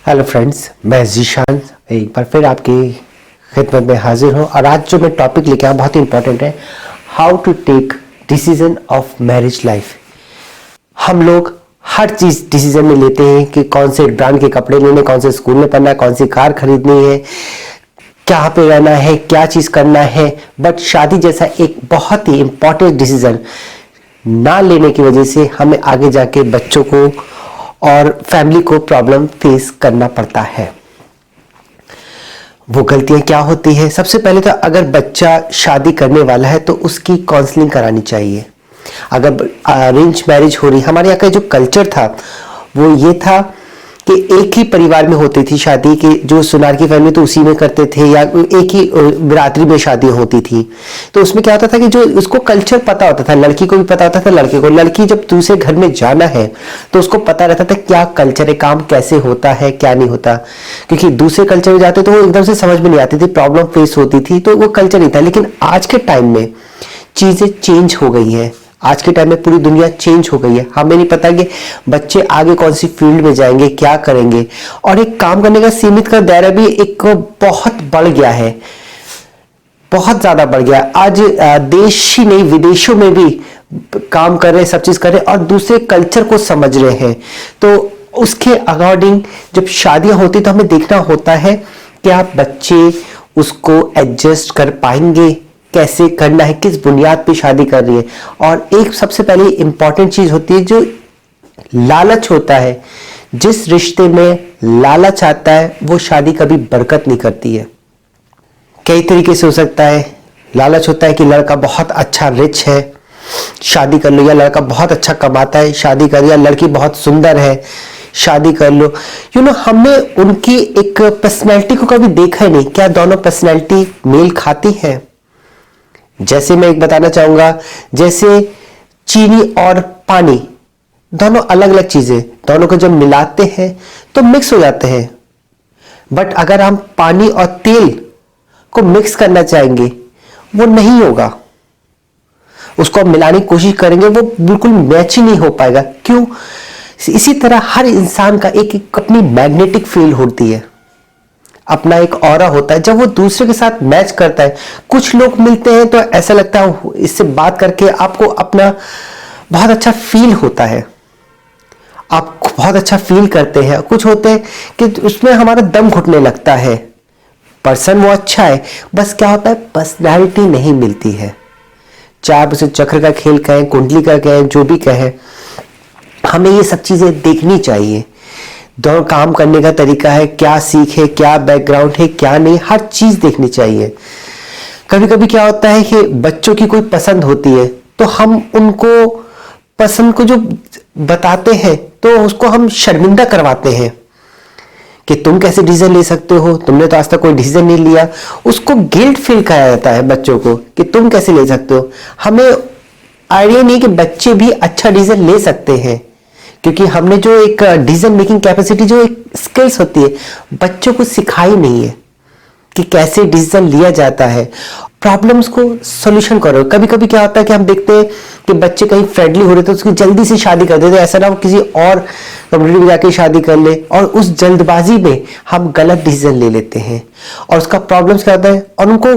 Hello friends, मैं जीशान एक बार फिर आपकी खिदमत में हाजिर हूँ। और आज जो मैं टॉपिक लेके आया बहुत ही इंपॉर्टेंट है, how to take decision of marriage life. हम लोग हर चीज़ डिसीजन में लेते हैं कि कौन से ब्रांड के कपड़े लेने, कौन से स्कूल में पढ़ना है, कौन सी कार खरीदनी है, कहाँ पे रहना है, क्या चीज़ करना है। बट शादी जैसा एक बहुत ही इंपॉर्टेंट डिसीजन ना लेने की वजह से हमें आगे जाके बच्चों को और फैमिली को प्रॉब्लम फेस करना पड़ता है। वो गलतियां क्या होती है? सबसे पहले तो अगर बच्चा शादी करने वाला है तो उसकी काउंसलिंग करानी चाहिए। अगर अरेंज मैरिज हो रही, हमारे यहाँ का जो कल्चर था वो ये था कि एक ही परिवार में होती थी शादी, कि जो सुनार की फैमिली तो उसी में करते थे, या एक ही बिरादरी में शादी होती थी। तो उसमें क्या होता था कि जो उसको कल्चर पता होता था, लड़की को भी पता होता था लड़के को। लड़की जब दूसरे घर में जाना है तो उसको पता रहता था क्या कल्चर है, काम कैसे होता है, क्या नहीं होता। क्योंकि दूसरे कल्चर में जाते तो वो एकदम से समझ में नहीं आती थी, प्रॉब्लम फेस होती थी, तो वो कल्चर नहीं था। लेकिन आज के टाइम में चीजें चेंज हो गई हैं। आज के टाइम में पूरी दुनिया चेंज हो गई है। हमें नहीं पता कि बच्चे आगे कौन सी फील्ड में जाएंगे, क्या करेंगे। और एक काम करने का सीमित का दायरा भी एक बहुत बढ़ गया है, बहुत ज्यादा बढ़ गया। आज देश ही नहीं विदेशों में भी काम कर रहे हैं, सब चीज कर रहे हैं और दूसरे कल्चर को समझ रहे हैं। तो उसके अकॉर्डिंग जब शादियां होती तो हमें देखना होता है कि आप बच्चे उसको एडजस्ट कर पाएंगे, कैसे करना है, किस बुनियाद पे शादी कर रही है। और एक सबसे पहले इंपॉर्टेंट चीज होती है जो लालच होता है। जिस रिश्ते में लालच आता है वो शादी कभी बरकत नहीं करती है। कई तरीके से हो सकता है। लालच होता है कि लड़का बहुत अच्छा रिच है, शादी कर लो, या लड़का बहुत अच्छा कमाता है, शादी कर, या लड़की बहुत सुंदर है, शादी कर लो। हमने उनकी एक पर्सनैलिटी को कभी देखा ही नहीं, क्या दोनों पर्सनैलिटी मेल खाती है। जैसे मैं एक बताना चाहूंगा, जैसे चीनी और पानी दोनों अलग अलग चीजें, दोनों को जब मिलाते हैं तो मिक्स हो जाते हैं। बट अगर हम पानी और तेल को मिक्स करना चाहेंगे वो नहीं होगा। उसको हम मिलाने की कोशिश करेंगे, वो बिल्कुल मैच ही नहीं हो पाएगा। क्यों? इसी तरह हर इंसान का एक अपनी मैग्नेटिक फील्ड होती है, अपना एक ऑरा होता है। जब वो दूसरे के साथ मैच करता है, कुछ लोग मिलते हैं तो ऐसा लगता है इससे बात करके आपको अपना बहुत अच्छा फील होता है, आप बहुत अच्छा फील करते हैं। कुछ होते हैं कि उसमें हमारा दम घुटने लगता है। पर्सन वो अच्छा है, बस क्या होता है, पर्सनैलिटी नहीं मिलती है। चाहे आप उसे चक्र का खेल कहें, कुंडली का कहें, जो भी कहें, हमें ये सब चीजें देखनी चाहिए। दोनों काम करने का तरीका है, क्या सीख है, क्या बैकग्राउंड है, क्या नहीं, हर चीज देखनी चाहिए। कभी कभी क्या होता है कि बच्चों की कोई पसंद होती है तो हम उनको पसंद को जो बताते हैं तो उसको हम शर्मिंदा करवाते हैं कि तुम कैसे डिसीजन ले सकते हो, तुमने तो आज तक कोई डिसीजन नहीं लिया। उसको गिल्ट फील कराया जाता है बच्चों को कि तुम कैसे ले सकते हो। हमें आइडिया नहीं कि बच्चे भी अच्छा डिसीजन ले सकते हैं, क्योंकि हमने जो एक डिसीजन मेकिंग कैपेसिटी, जो एक स्किल्स होती है, बच्चों को सिखाई नहीं है कि कैसे डिसीजन लिया जाता है। प्रॉब्लम्स को सॉल्यूशन करो। कभी कभी क्या होता है कि हम देखते हैं कि बच्चे कहीं फ्रेंडली हो रहे तो उसकी जल्दी से शादी कर देते, ऐसा ना हो किसी और कम्युनिटी में जाके शादी कर ले, और उस जल्दबाजी में हम गलत डिसीजन ले लेते हैं। और उसका प्रॉब्लम्स क्या होता है, और उनको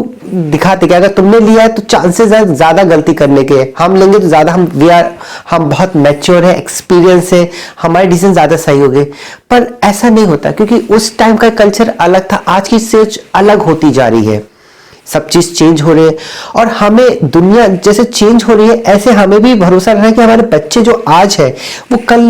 दिखाते कि अगर तुमने लिया है तो चांसेस है ज्यादा गलती करने के, हम लेंगे तो ज्यादा हम बहुत मैच्योर है, एक्सपीरियंस है, हमारे डिसीजन ज्यादा सही हो गए। पर ऐसा नहीं होता, क्योंकि उस टाइम का कल्चर अलग था, आज की सोच अलग होती जा रही है। सब चीज चेंज हो रही है और हमें दुनिया जैसे चेंज हो रही है ऐसे हमें भी भरोसा रखना है कि हमारे बच्चे जो आज है वो कल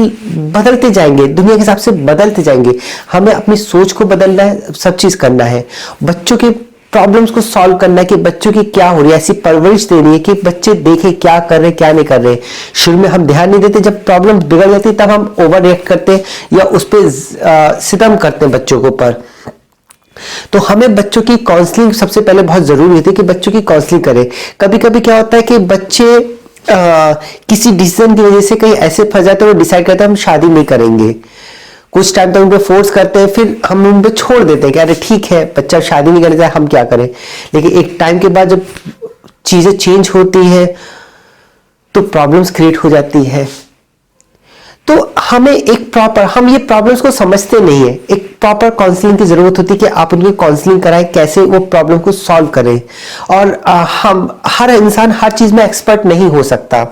बदलते जाएंगे, दुनिया के हिसाब से बदलते जाएंगे। हमें अपनी सोच को बदलना है, सब चीज करना है, बच्चों के प्रॉब्लम्स को सॉल्व करना है कि बच्चों की क्या हो रही है, ऐसी परवरिश देनी है कि बच्चे देखें क्या कर रहे क्या नहीं कर रहे। शुरू में हम ध्यान नहीं देते, जब प्रॉब्लम बिगड़ जाती तब हम ओवर रिएक्ट करते या उस पर सितम करते हैं बच्चों के ऊपर। तो हमें बच्चों की काउंसलिंग सबसे पहले बहुत जरूरी होती है कि बच्चों की काउंसलिंग करें। कभी कभी क्या होता है कि बच्चे किसी डिसीजन की वजह से कहीं ऐसे फंस जाते हैं, वो डिसाइड करते हैं हम शादी नहीं करेंगे। कुछ टाइम तक उन पे फोर्स करते हैं, फिर हम उन पे छोड़ देते हैं कि अरे ठीक है बच्चा शादी नहीं करना चाहे, हम क्या करें। लेकिन एक टाइम के बाद जब चीजें चेंज होती है तो प्रॉब्लम्स क्रिएट हो जाती है। तो हमें एक प्रॉपर, हम ये प्रॉब्लम्स को समझते नहीं है, एक प्रॉपर काउंसलिंग की जरूरत होती है कि आप उनकी काउंसलिंग कराएं, कैसे वो प्रॉब्लम को सॉल्व करें। और हम हर इंसान हर चीज में एक्सपर्ट नहीं हो सकता,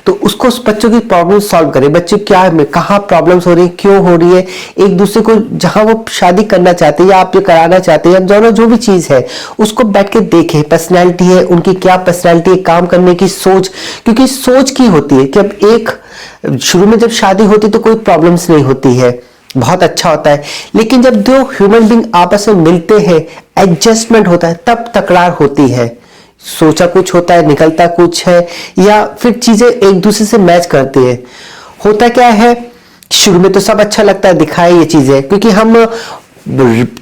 तो उसको उस बच्चों की प्रॉब्लम सॉल्व करे। बच्चे क्या है, कहाँ प्रॉब्लम्स हो रही है, क्यों हो रही है, एक दूसरे को जहां वो शादी करना चाहते हैं या आप जो कराना चाहते हैं, दोनों जो भी चीज है उसको बैठ के देखें। पर्सनैलिटी है उनकी, क्या पर्सनैलिटी है, काम करने की सोच, क्योंकि सोच की होती है कि अब एक शुरू में जब शादी होती तो कोई प्रॉब्लम्स नहीं होती है, बहुत अच्छा होता है। लेकिन जब दो ह्यूमन बीइंग आपस में मिलते हैं, एडजस्टमेंट होता है, तब तकरार होती है। सोचा कुछ होता है, निकलता कुछ है, या फिर चीजें एक दूसरे से मैच करती है। होता क्या है, शुरू में तो सब अच्छा लगता है, दिखाए ये चीजें, क्योंकि हम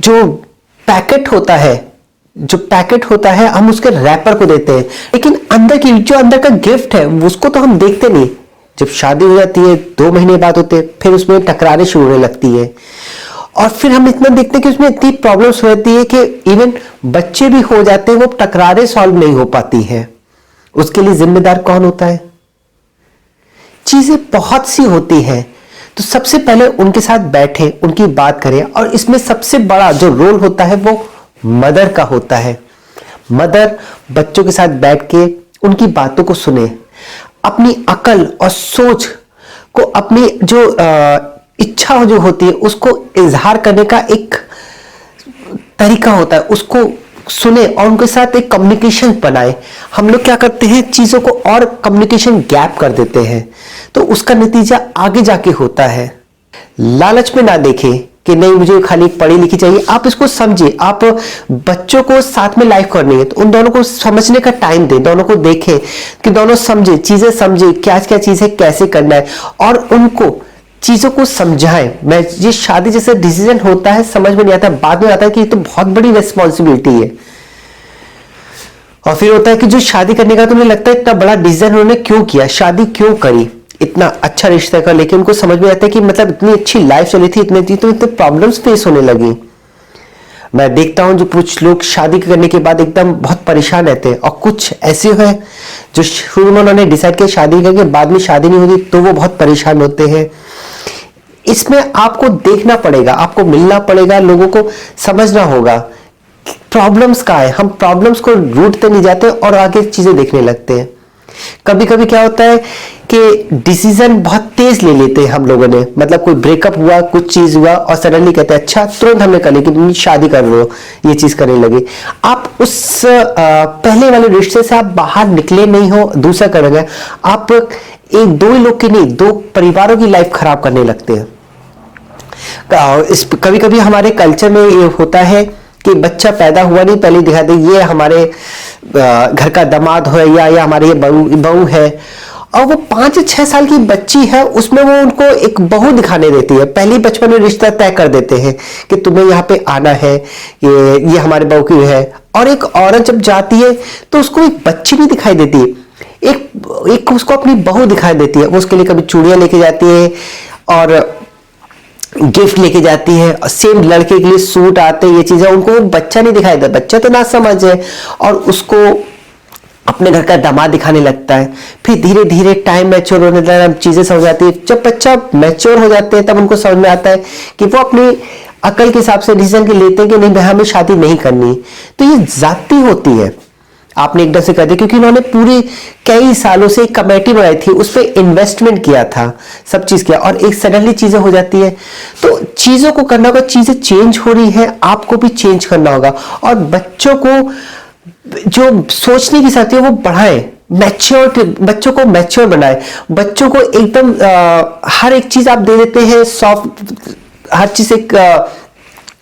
जो पैकेट होता है हम उसके रैपर को देते हैं, लेकिन अंदर की जो अंदर का गिफ्ट है उसको तो हम देखते नहीं। जब शादी हो जाती है 2 महीने बाद होते हैं, फिर उसमें टकरारें शुरू होने लगती है, और फिर हम इतना देखते हैं कि उसमें इतनी प्रॉब्लम्स हो जाती है कि इवन बच्चे भी हो जाते हैं, वो टकरारें सॉल्व नहीं हो पाती है। उसके लिए जिम्मेदार कौन होता है? चीजें बहुत सी होती हैं, तो सबसे पहले उनके साथ बैठे, उनकी बात करें। और इसमें सबसे बड़ा जो रोल होता है वो मदर का होता है। मदर बच्चों के साथ बैठ के उनकी बातों को सुने, अपनी अकल और सोच को, अपनी जो इच्छा जो होती है उसको इजहार करने का एक तरीका होता है, उसको सुने और उनके साथ एक कम्युनिकेशन बनाए। हम लोग क्या करते हैं, चीजों को और कम्युनिकेशन गैप कर देते हैं, तो उसका नतीजा आगे जाके होता है। लालच में ना देखें कि नहीं मुझे खाली पढ़ी लिखी चाहिए, आप इसको समझिए। आप बच्चों को साथ में लाइफ करनी है तो उन दोनों को समझने का टाइम दें, दोनों को देखें कि दोनों समझे, चीजें समझे, क्या क्या चीज है, कैसे करना है, और उनको चीजों को समझाएं। मैं ये शादी जैसे डिसीजन होता है समझ में नहीं आता, बाद में आता है कि ये तो बहुत बड़ी रिस्पॉन्सिबिलिटी है। और फिर होता है कि जो शादी करने का तुम्हें लगता है इतना बड़ा डिसीजन उन्होंने क्यों किया, शादी क्यों करी, इतना अच्छा रिश्ता का, लेकिन उनको समझ में आता है कि मतलब इतनी अच्छी लाइफ चली थी, इतनी तो इतने प्रॉब्लम्स फेस होने लगी। मैं देखता हूं जो कुछ लोग शादी करने के बाद एकदम बहुत परेशान रहते हैं, और कुछ ऐसे हैं जो शुरू में उन्होंने डिसाइड किया शादी करके, बाद में शादी नहीं होती तो वो बहुत परेशान होते हैं। इसमें आपको देखना पड़ेगा, आपको मिलना पड़ेगा, लोगों को समझना होगा प्रॉब्लम्स का है। हम प्रॉब्लम्स को रूटते नहीं जाते और आगे चीजें देखने लगते हैं। कभी कभी क्या होता है कि डिसीजन बहुत तेज ले लेते हैं हम लोगों ने, मतलब कोई ब्रेकअप हुआ, कुछ चीज हुआ, और सडनली कहते हैं अच्छा तुरंत हमने कर ली कि तुम शादी कर रहे हो, ये चीज करने लगे। आप उस पहले वाले रिश्ते से आप बाहर निकले नहीं हो, दूसरा कर रहे हैं आप, एक दो ही लोग की नहीं, 2 परिवारों की लाइफ खराब करने लगते हैं। कभी कभी हमारे कल्चर में ये होता है कि बच्चा पैदा हुआ नहीं, पहले दिखा दे ये हमारे घर का दामाद है, या हमारे ये बहू है, और वो 5-6 साल की बच्ची है, उसमें वो उनको एक बहू दिखाने देती है। पहले बचपन में रिश्ता तय कर देते हैं कि तुम्हें यहाँ पे आना है, ये हमारे बहू की है। और एक औरत जब जाती है तो उसको एक बच्ची नहीं दिखाई देती, एक उसको अपनी बहू दिखाई देती है। वो उसके लिए कभी चूड़ियां लेके जाती है और गिफ्ट लेके जाती है, सेम लड़के के लिए सूट आते हैं, ये चीजें, उनको बच्चा नहीं दिखाई देता, बच्चा तो ना समझ है, और उसको अपने घर का दामाद दिखाने लगता है। फिर धीरे धीरे टाइम मैच्योर होने लगता, चीजें समझ आती है। जब बच्चा मैच्योर हो जाते हैं तब उनको समझ में आता है कि वो अपनी अकल के हिसाब से डिसीजन लेते हैं कि नहीं हमें शादी नहीं करनी। तो ये जाती होती है, आपने एकदम से कर दिया, क्योंकि उन्होंने पूरी कई सालों से एक कमेटी बनाई थी, उस पर इन्वेस्टमेंट किया था, सब चीज किया, और एक सडनली चीजें हो जाती है। तो चीजों को करना होगा, चीजें चेंज हो रही है, आपको भी चेंज करना होगा। और बच्चों को जो सोचने की शक्ति है वो बढ़ाए, मैच्योर, बच्चों को मैच्योर बनाए। बच्चों को एकदम हर एक चीज आप दे देते हैं सॉफ्ट, हर चीज एक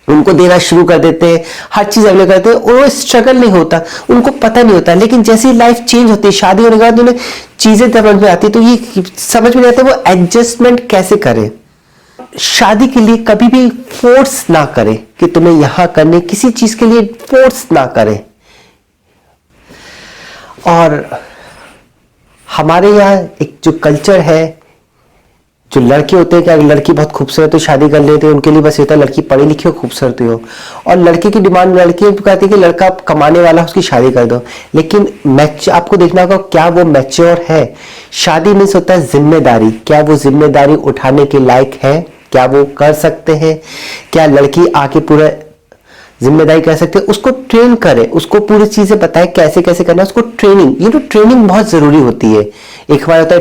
उनको देना शुरू कर देते हैं, हर चीज अवेलेबल करते हैं, और वो स्ट्रगल नहीं होता, उनको पता नहीं होता। लेकिन जैसे ही लाइफ चेंज होती है, शादी होने के बाद उन्हें चीजें समझ में आती है, तो ये समझ में नहीं आता वो एडजस्टमेंट कैसे करें। शादी के लिए कभी भी फोर्स ना करें कि तुम्हें यहां करने, किसी चीज के लिए फोर्स ना करें। और हमारे यहाँ एक जो कल्चर है, जो लड़के होते हैं कि अगर लड़की बहुत खूबसूरत तो शादी कर लेते हैं, उनके लिए बस होता है लड़की पढ़ी लिखी हो, खूबसूरत हो। और लड़के की डिमांड, लड़की कहती है कि लड़का कमाने वाला उसकी शादी कर दो। लेकिन आपको देखना होगा क्या वो मैच्योर है। शादी मीन्स होता है जिम्मेदारी। क्या वो जिम्मेदारी उठाने के लायक है? क्या वो कर सकते हैं? क्या लड़की आके पूरा जिम्मेदारी कर सकते हैं? उसको ट्रेन करें, उसको पूरी चीजें बताएं कैसे कैसे करना है, उसको ट्रेनिंग, ट्रेनिंग बहुत जरूरी होती है। एक बार होता है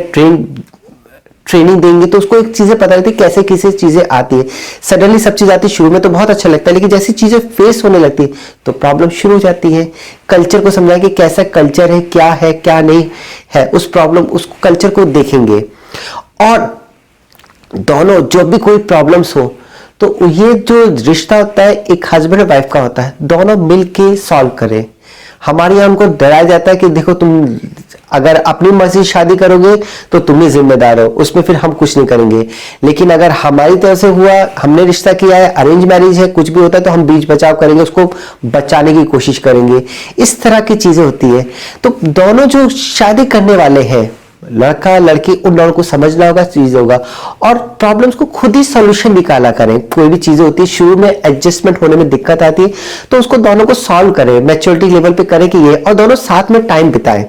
ट्रेनिंग देंगे तो उसको एक चीजें पता रहती है कैसे कैसे चीजें आती है। सडनली सब चीज आती है, शुरू में तो बहुत अच्छा लगता है, लेकिन जैसी चीजें फेस होने लगती है तो प्रॉब्लम शुरू हो जाती है। कल्चर को समझाएं कि कैसा कल्चर है क्या नहीं है, उस कल्चर को देखेंगे। और दोनों जो भी कोई प्रॉब्लम्स हो तो ये जो रिश्ता होता है एक हस्बैंड और वाइफ का होता है, दोनों मिलके सॉल्व करें। हमारे यहाँ उनको डराया जाता है कि देखो तुम अगर अपनी मर्जी शादी करोगे तो तुम ही जिम्मेदार हो, उसमें फिर हम कुछ नहीं करेंगे। लेकिन अगर हमारी तरफ से हुआ, हमने रिश्ता किया है, अरेंज मैरिज है, कुछ भी होता है तो हम बीच बचाव करेंगे, उसको बचाने की कोशिश करेंगे। इस तरह की चीजें होती है। तो दोनों जो शादी करने वाले हैं, लड़का लड़की, उन दोनों को समझना होगा, चीज होगा और प्रॉब्लम्स को खुद ही सॉल्यूशन निकाला करें। कोई भी चीजें होती है शुरू में एडजस्टमेंट होने में दिक्कत आती है तो उसको दोनों को सॉल्व करें, मैच्योरिटी लेवल पे करें कि ये, और दोनों साथ में टाइम बिताएं।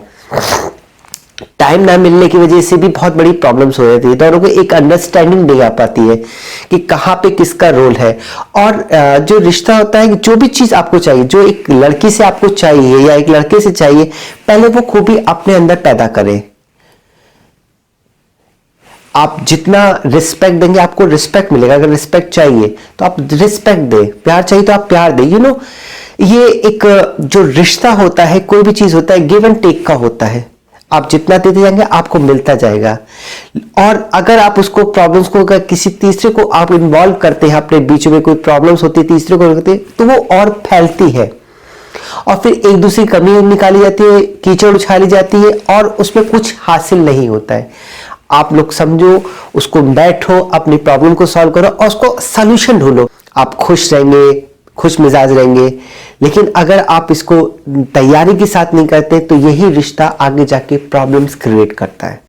टाइम ना मिलने की वजह से भी बहुत बड़ी प्रॉब्लम्स हो जाती है, दोनों को एक अंडरस्टैंडिंग नहीं आ पाती है कि कहाँ पे किसका रोल है। और जो रिश्ता होता है, जो भी चीज आपको चाहिए, जो एक लड़की से आपको चाहिए या एक लड़के से चाहिए, पहले वो खूबी अपने अंदर पैदा करें। आप जितना रिस्पेक्ट देंगे आपको रिस्पेक्ट मिलेगा। अगर रिस्पेक्ट चाहिए तो आप रिस्पेक्ट दे, प्यार चाहिए तो आप प्यार दे। ये एक जो रिश्ता होता है, कोई भी चीज होता है, गिव एंड टेक का होता है। आप जितना देते जाएंगे आपको मिलता जाएगा। और अगर आप उसको प्रॉब्लम्स को, अगर किसी तीसरे को आप इन्वॉल्व करते हैं, अपने बीच में कोई प्रॉब्लम्स होती है, तीसरे को करते हैं, तो वो और फैलती है और फिर एक दूसरी की कमी निकाली जाती है, कीचड़ उछाली जाती है और उसमें कुछ हासिल नहीं होता है। आप लोग समझो, उसको बैठो, अपनी प्रॉब्लम को सॉल्व करो और उसको सॉल्यूशन ढूंढो। आप खुश रहेंगे, खुश मिजाज रहेंगे। लेकिन अगर आप इसको तैयारी के साथ नहीं करते तो यही रिश्ता आगे जाके प्रॉब्लम्स क्रिएट करता है।